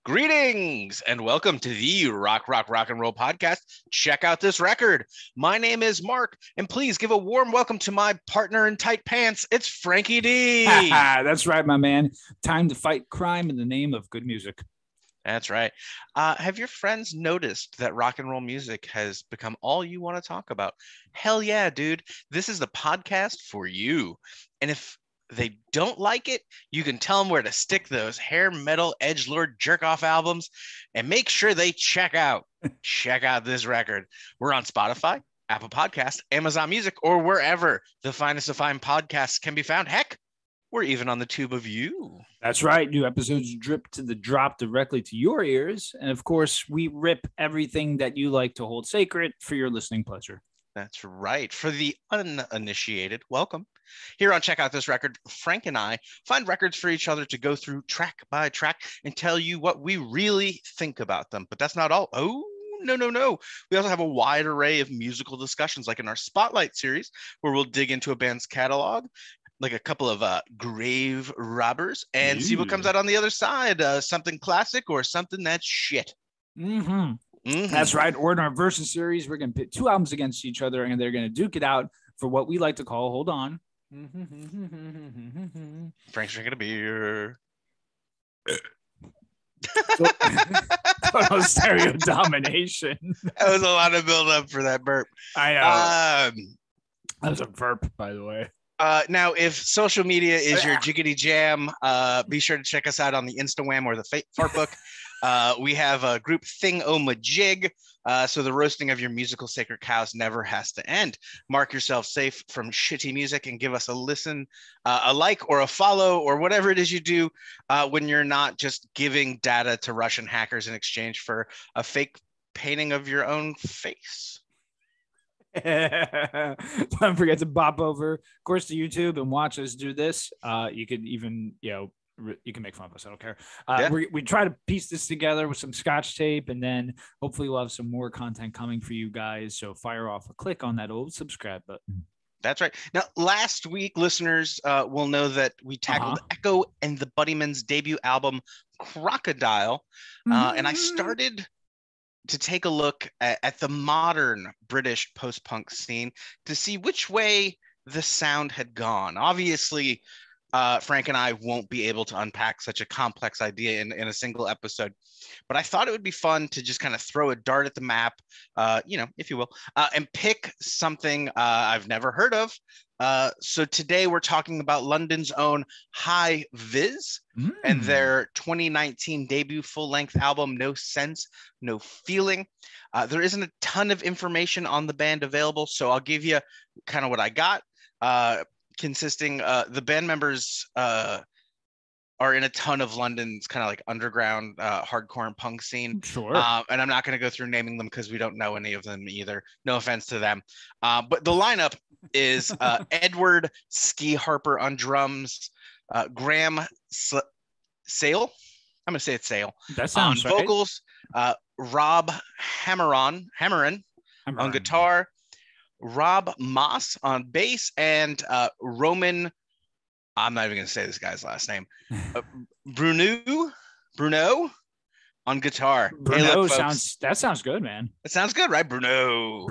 Greetings and welcome to the Rock and Roll podcast. Check out this record. My name is Mark, and please give a warm welcome to my partner in tight pants. It's Frankie D. That's right, my man. Time to fight crime in the name of good music. That's right. Have your friends noticed that rock and roll music has become all you want to talk about? Hell yeah, dude. This is the podcast for you. And if they don't like it, you can tell them where to stick those hair metal edgelord jerk off albums and make sure they check out this record. We're on Spotify, Apple Podcasts, Amazon Music, or wherever the finest of fine podcasts can be found. Heck, we're even on the tube of you. That's right. New episodes drip to the drop directly to your ears. And of course, we rip everything that you like to hold sacred for your listening pleasure. That's right. For the uninitiated, welcome. Here on Check Out This Record, Frank and I find records for each other to go through track by track and tell you what we really think about them. But that's not all. Oh, no. We also have a wide array of musical discussions, like in our Spotlight series, where we'll dig into a band's catalog, like a couple of grave robbers, and see what comes out on the other side. Something classic or something that's shit. That's right. Or in our Versus series, we're going to pit two albums against each other, and they're going to duke it out for what we like to call, hold on. Frank's drinking a beer. Total stereo domination. That was a lot of build up for that burp. I know. That was a burp, by the way. Now, if social media is your jiggity jam, be sure to check us out on the Instagram or the Fart Book. We have a group Thing-O-Ma-Jig, so the roasting of your musical sacred cows never has to end. Mark yourself safe from shitty music and give us a listen, a like or a follow or whatever it is you do when you're not just giving data to Russian hackers in exchange for a fake painting of your own face. Don't forget to bop over, of course, to YouTube and watch us do this. You could even, you can make fun of us. I don't care. We try to piece this together with some scotch tape, and then hopefully we'll have some more content coming for you guys. So fire off a click on that old subscribe button. That's right. Now, last week, listeners will know that we tackled Echo and the Buddymans' debut album, Crocodile. And I started to take a look at the modern British post-punk scene to see which way the sound had gone. Obviously, Frank and I won't be able to unpack such a complex idea in a single episode, but I thought it would be fun to just kind of throw a dart at the map, if you will, and pick something I've never heard of. So today we're talking about London's own High Vis and their 2019 debut full-length album, No Sense, No Feeling. There isn't a ton of information on the band available, so I'll give you kind of what I got. Consisting, the band members are in a ton of London's kind of like underground hardcore and punk scene. Sure. And I'm not going to go through naming them because we don't know any of them either. No offense to them. But the lineup is Edward Ski Harper on drums, Graham Sale. I'm going to say it's Sale. That sounds on vocals, Rob Hammeron on guitar, Rob Moss on bass, and Roman, I'm not even going to say this guy's last name, Bruno on guitar. Bruno, hey, look, sounds good, man. It sounds good, right? Bruno.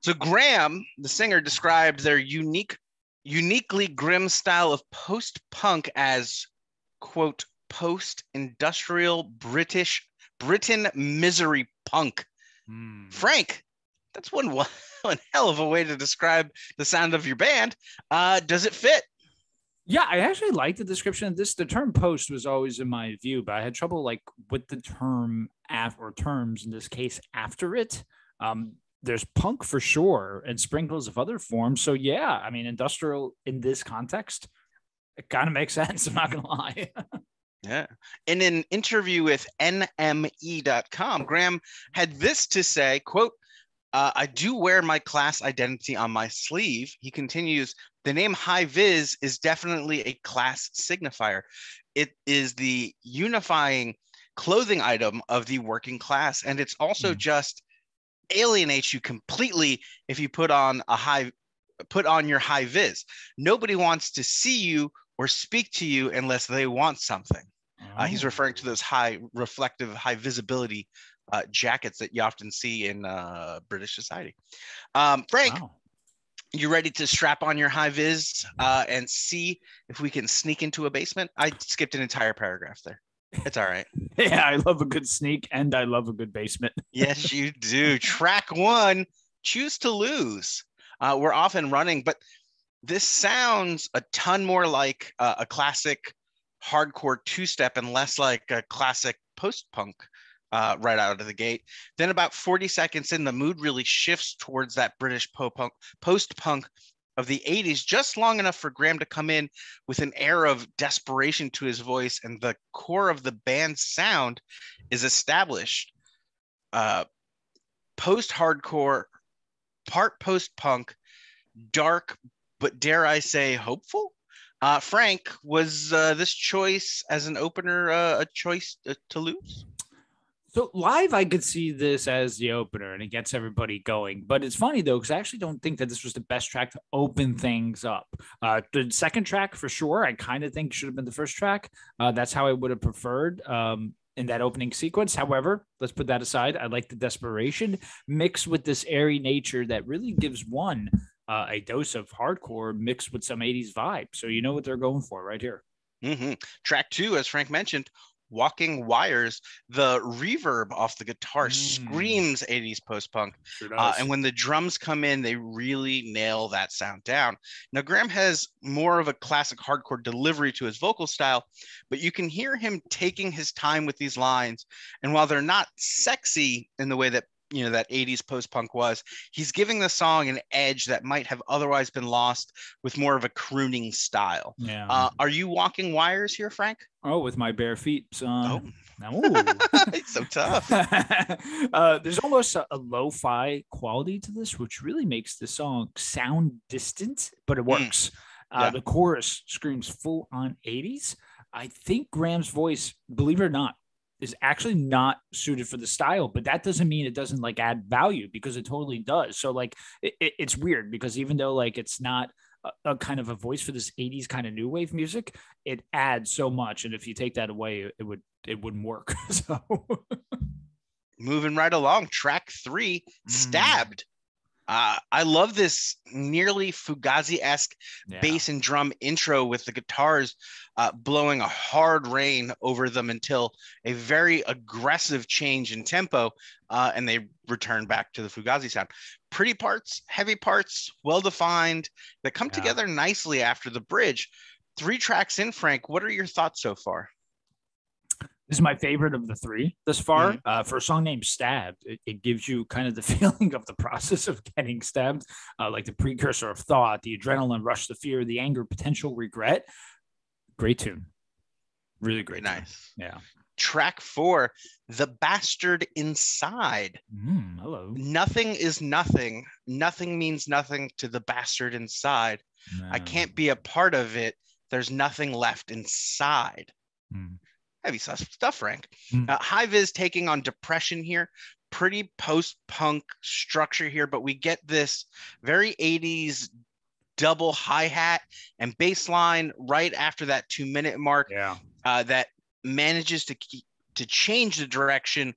So Graham, the singer, described their uniquely grim style of post-punk as, quote, post-industrial Britain misery punk. Frank, that's one hell of a way to describe the sound of your band. Does it fit? Yeah, I actually like the description of this. The term post was always in my view, but I had trouble with the term or terms in this case after it. There's punk for sure and sprinkles of other forms. So yeah, I mean, industrial in this context, it kind of makes sense. I'm not going to lie. Yeah. In an interview with NME.com, Graham had this to say, quote, I do wear my class identity on my sleeve. He continues, the name High Vis is definitely a class signifier. It is the unifying clothing item of the working class. And it's also just alienates you completely if you put on your high vis. Nobody wants to see you or speak to you unless they want something. He's referring to those high reflective, high visibility jackets that you often see in British society. Frank, you ready to strap on your high vis and see if we can sneak into a basement? I skipped an entire paragraph there. It's all right. Yeah, I love a good sneak and I love a good basement. Yes, you do. Track 1, Choose to Lose. We're off and running, but this sounds a ton more like a classic hardcore two-step and less like a classic post-punk right out of the gate. Then about 40 seconds in, the mood really shifts towards that British post-punk of the 80s, just long enough for Graham to come in with an air of desperation to his voice, and the core of the band's sound is established. Post-hardcore, part post-punk, dark, but dare I say hopeful? Frank, was this choice as an opener a choice to lose? So live, I could see this as the opener and it gets everybody going. But it's funny, though, because I actually don't think that this was the best track to open things up. The second track, for sure, I kind of think should have been the first track. That's how I would have preferred in that opening sequence. However, let's put that aside. I like the desperation mixed with this airy nature that really gives one a dose of hardcore mixed with some 80s vibe. So you know what they're going for right here. Mm-hmm. Track 2, as Frank mentioned, Walking Wires. The reverb off the guitar screams 80s post-punk. Sure and when the drums come in, they really nail that sound down. Now, Graham has more of a classic hardcore delivery to his vocal style, but you can hear him taking his time with these lines. And while they're not sexy in the way that that 80s post-punk was, he's giving the song an edge that might have otherwise been lost with more of a crooning style. Yeah. Are you walking wires here, Frank? Oh, with my bare feet, son. It's so tough. There's almost a lo-fi quality to this, which really makes the song sound distant, but it works. The chorus screams full on 80s. I think Graham's voice, believe it or not, is actually not suited for the style, but that doesn't mean it doesn't add value, because it totally does. So it's weird, because even though it's not a kind of a voice for this 80s kind of new wave music, it adds so much. And if you take that away, it wouldn't work. So moving right along, track 3, Stabbed. I love this nearly Fugazi-esque bass and drum intro with the guitars blowing a hard rain over them until a very aggressive change in tempo, and they return back to the Fugazi sound. Pretty parts, heavy parts, well-defined, that come together nicely after the bridge. 3 tracks in, Frank, what are your thoughts so far? This is my favorite of the 3 thus far. For a song named Stabbed, it gives you kind of the feeling of the process of getting stabbed, like the precursor of thought, the adrenaline rush, the fear, the anger, potential regret. Great tune. Really great. Nice. Tune. Yeah. Track 4, The Bastard Inside. Hello. Nothing is nothing. Nothing means nothing to the bastard inside. No. I can't be a part of it. There's nothing left inside. Heavy stuff, Frank. High Vis taking on Depression here. Pretty post-punk structure here, but we get this very 80s double hi-hat and bass line right after that 2-minute mark. That manages to change the direction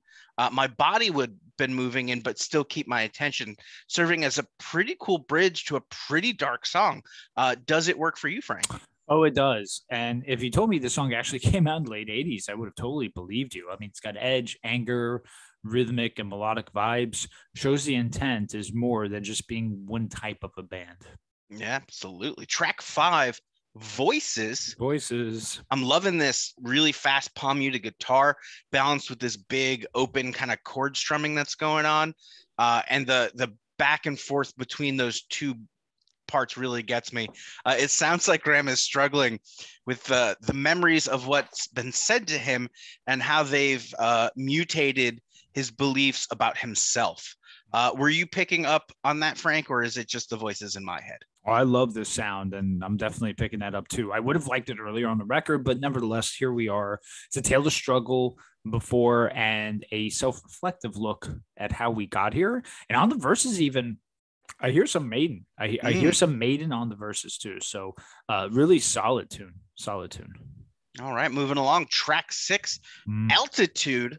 my body would been moving in, but still keep my attention, serving as a pretty cool bridge to a pretty dark song. Does it work for you, Frank? Oh, it does. And if you told me the song actually came out in the late 80s, I would have totally believed you. I mean, it's got edge, anger, rhythmic and melodic vibes. Shows the intent is more than just being one type of a band. Yeah, absolutely. Track 5, Voices. I'm loving this really fast palm muted guitar balanced with this big open kind of chord strumming that's going on. And the back and forth between those two parts really gets me. It sounds like Graham is struggling with the memories of what's been said to him and how they've mutated his beliefs about himself. Were you picking up on that, Frank, or is it just the voices in my head? Oh, I love this sound, and I'm definitely picking that up too. I would have liked it earlier on the record, but nevertheless, here we are. It's a tale to struggle before and a self-reflective look at how we got here. And on the verses, even, I hear some Maiden. I hear some Maiden on the verses too. So really solid tune. All right, moving along. Track 6, Altitude.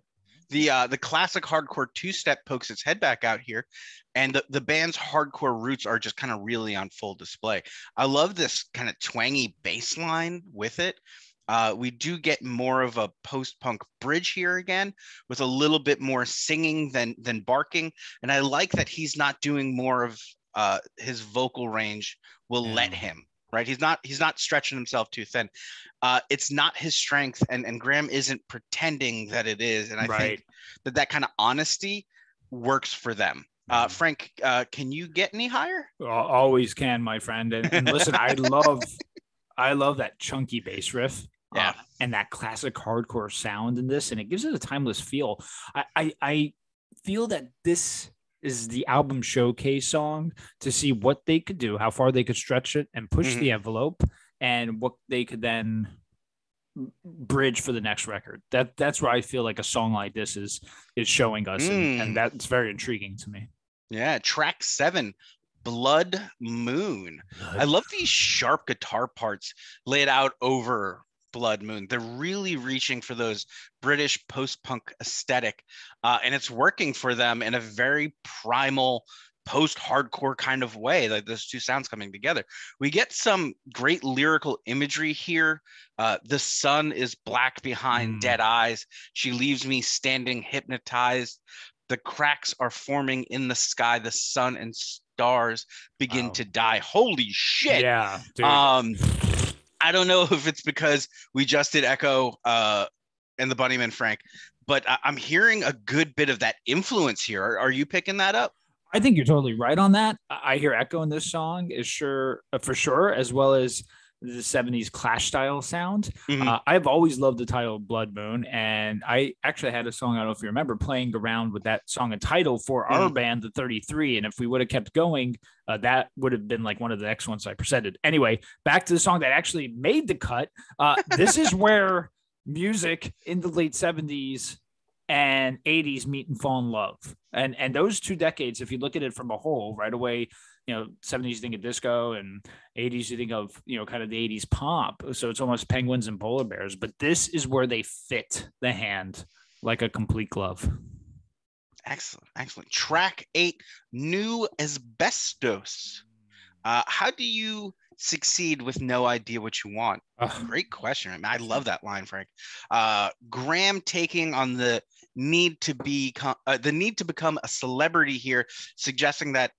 The classic hardcore two-step pokes its head back out here, and the band's hardcore roots are just kind of really on full display. I love this kind of twangy bass line with it. We do get more of a post-punk bridge here again, with a little bit more singing than barking, and I like that he's not doing more of his vocal range will let him. Right, he's not stretching himself too thin. It's not his strength, and Graham isn't pretending that it is. And I think that kind of honesty works for them. Frank, can you get any higher? Always can, my friend. And listen, I love that chunky bass riff. And that classic hardcore sound in this, and it gives it a timeless feel. I feel that this is the album showcase song to see what they could do, how far they could stretch it and push the envelope, and what they could then bridge for the next record. That's where I feel like a song like this is showing us, and that's very intriguing to me. Yeah, track 7, Blood Moon. I love these sharp guitar parts laid out over Blood Moon. They're really reaching for those British post-punk aesthetic, and it's working for them in a very primal post-hardcore kind of way, like those two sounds coming together. We get some great lyrical imagery here. The sun is black behind dead eyes. She leaves me standing hypnotized. The cracks are forming in the sky. The sun and stars begin to die. Holy shit. Yeah, dude. I don't know if it's because we just did Echo and the Bunnymen, Frank, but I'm hearing a good bit of that influence here. Are you picking that up? I think you're totally right on that. I hear Echo in this song for sure, as well as the 70s Clash style sound. I've always loved the title Blood Moon, and I actually had a song, I don't know if you remember, playing around with that song and title for our band, the 33. And if we would have kept going, that would have been like one of the next ones I presented. Anyway, back to the song that actually made the cut. This is where music in the late 70s and 80s meet and fall in love. And those 2 decades, if you look at it from a whole, right away, 70s you think of disco, and 80s you think of kind of the 80s pop. So it's almost Penguins and Polar Bears, but this is where they fit the hand like a complete glove. Excellent. Track 8, New Asbestos. How do you succeed with no idea what you want? Great question. I mean, I love that line, Frank. Graham taking on the need to become a celebrity here, suggesting that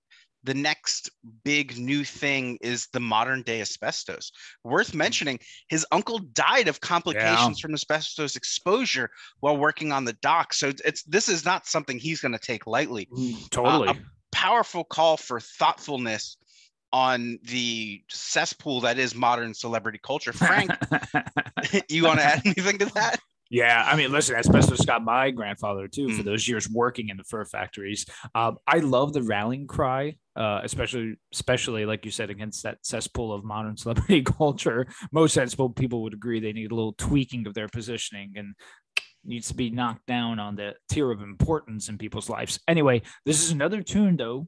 the next big new thing is the modern day asbestos. Worth mentioning, his uncle died of complications from asbestos exposure while working on the dock. So this is not something he's going to take lightly. Totally. A powerful call for thoughtfulness on the cesspool that is modern celebrity culture. Frank, you want to add anything to that? Yeah, I mean, listen, asbestos got my grandfather too for those years working in the fur factories. I love the rallying cry, especially like you said, against that cesspool of modern celebrity culture. Most sensible people would agree they need a little tweaking of their positioning and needs to be knocked down on the tier of importance in people's lives. Anyway, this is another tune though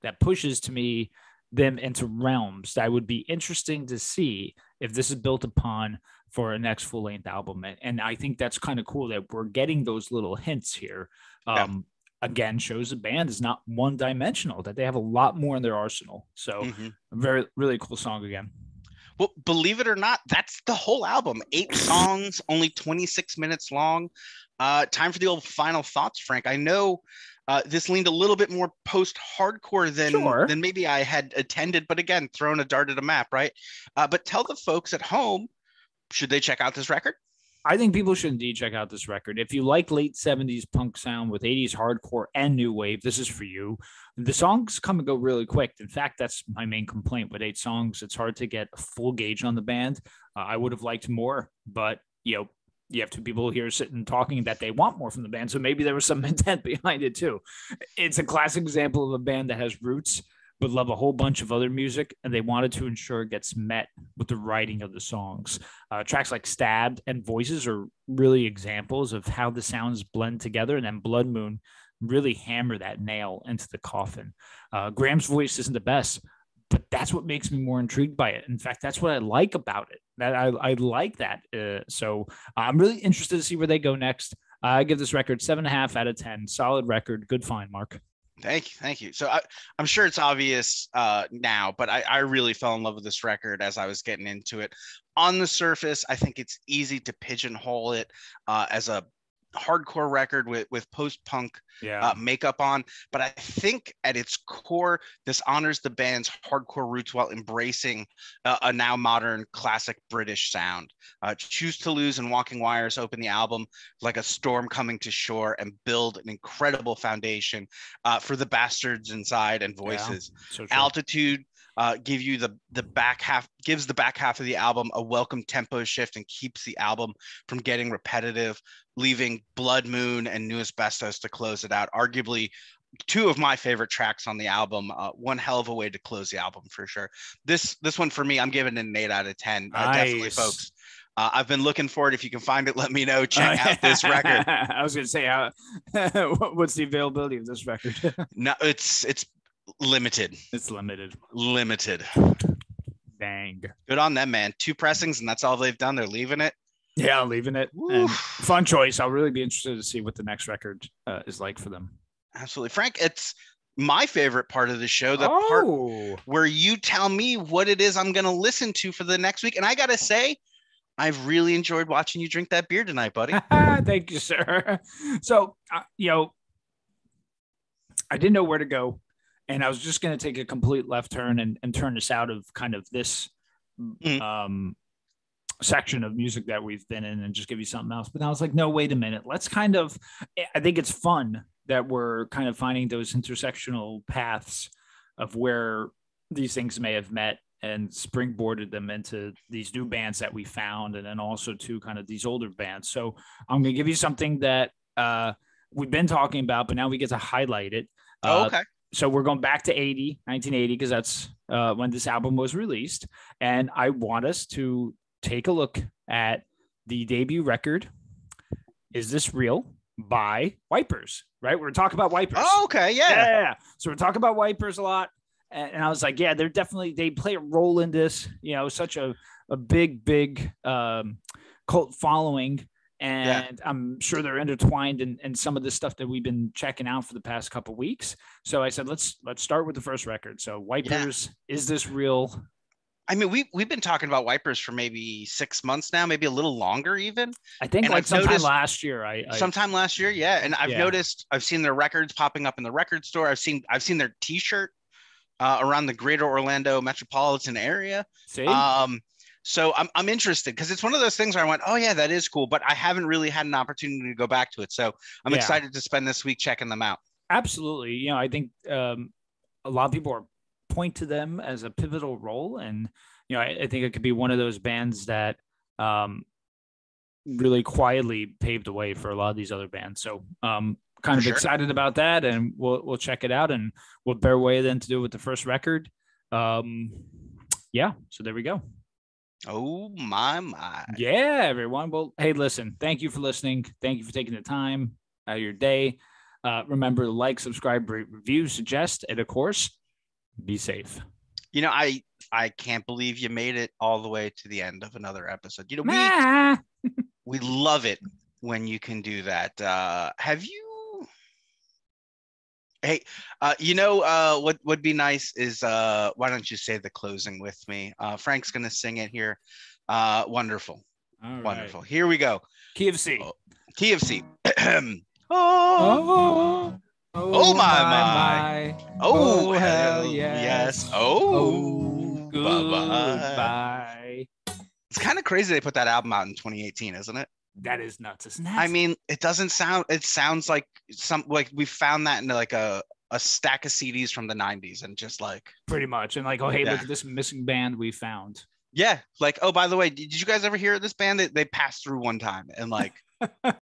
that pushes to me them into realms that would be interesting to see if this is built upon for a next full-length album. And I think that's kind of cool that we're getting those little hints here. Again, shows the band is not one-dimensional, that they have a lot more in their arsenal. So a very, really cool song again. Well, believe it or not, that's the whole album. 8 songs, only 26 minutes long. Time for the old final thoughts, Frank. I know this leaned a little bit more post-hardcore than maybe I had attended, but again, throwing a dart at a map, right? But tell the folks at home, should they check out this record? I think people should indeed check out this record. If you like late 70s punk sound with 80s hardcore and new wave, this is for you. The songs come and go really quick. In fact, that's my main complaint with 8 songs. It's hard to get a full gauge on the band. I would have liked more, but you have 2 people here sitting talking that they want more from the band. So maybe there was some intent behind it too. It's a classic example of a band that has roots, but love a whole bunch of other music, and they wanted to ensure it gets met with the writing of the songs. Tracks like Stabbed and Voices are really examples of how the sounds blend together, and then Blood Moon really hammer that nail into the coffin. Graham's voice isn't the best, but that's what makes me more intrigued by it. In fact, that's what I like about it. That I like that. So I'm really interested to see where they go next. I give this record 7.5 out of 10. Solid record. Good find, Mark. Thank you. So I'm sure it's obvious now, but I really fell in love with this record as I was getting into it. On the surface, I think it's easy to pigeonhole it as a hardcore record with post-punk makeup on, but I think at its core this honors the band's hardcore roots while embracing a now modern classic British sound. Choose to Lose and Walking Wires open the album like a storm coming to shore and build an incredible foundation for the Bastards Inside and Voices. So Altitude gives the back half of the album a welcome tempo shift and keeps the album from getting repetitive, leaving Blood Moon and New Asbestos to close it out. Arguably two of my favorite tracks on the album. One hell of a way to close the album for sure. This one for me, I'm giving it an 8 out of 10. Nice. Definitely, folks. I've been looking for it. If you can find it, let me know. Check out this record. I was going to say, what's the availability of this record? No, it's limited. It's limited. Dang. Good on them, man. 2 pressings, and that's all they've done. They're leaving it. Yeah, leaving it. Fun choice. I'll really be interested to see what the next record is like for them. Absolutely. Frank, it's my favorite part of the show, the part where you tell me what it is I'm going to listen to for the next week. And I got to say, I've really enjoyed watching you drink that beer tonight, buddy. Thank you, sir. So, I didn't know where to go. And I was just going to take a complete left turn and turn us out of kind of this section of music that we've been in and just give you something else. But I was like, no, wait a minute. Let's I think it's fun that we're kind of finding those intersectional paths of where these things may have met and springboarded them into these new bands that we found. And then also to kind of these older bands. So I'm going to give you something that we've been talking about, but now we get to highlight it. Okay. So we're going back to 1980, because that's when this album was released. And I want us to take a look at the debut record, Is This Real? By Wipers, right? We're talking about Wipers. Oh, okay. Yeah. So we're talking about Wipers a lot. And I was like, yeah, they play a role in this, such a big cult following. And I'm sure they're intertwined in some of the stuff that we've been checking out for the past couple of weeks. So I said, let's start with the first record. So Wipers, Is This Real? I mean, we've been talking about Wipers for maybe 6 months now, maybe a little longer even. I think sometime last year. Sometime last year, yeah. And I've noticed, I've seen their records popping up in the record store. I've seen their T-shirt around the greater Orlando metropolitan area. See? So I'm interested because it's one of those things where I went, oh yeah, that is cool, but I haven't really had an opportunity to go back to it. So I'm excited to spend this week checking them out. Absolutely. I think a lot of people point to them as a pivotal role. And, I think it could be one of those bands that really quietly paved the way for a lot of these other bands. So kind of excited about that, and we'll check it out, and we'll bear way then to do it with the first record. So there we go. Oh my. Yeah, everyone. Well, hey, listen, thank you for listening. Thank you for taking the time out of your day. Remember to like, subscribe, rate, review, suggest, and of course, be safe. I can't believe you made it all the way to the end of another episode. We love it when you can do that. Have you? Hey, what would be nice is why don't you say the closing with me? Frank's gonna sing it here. Wonderful. All wonderful. Right. Here we go. Key of C. Key of C. Oh my. Oh hell yes. Oh goodbye. It's kind of crazy they put that album out in 2018, isn't it? That is nuts, isn't it? I mean, it sounds like we found that in like a stack of CDs from the 90s and just like pretty much. And like, oh, hey, look at this missing band we found. Yeah. Like, oh, by the way, did you guys ever hear this band? They passed through one time and like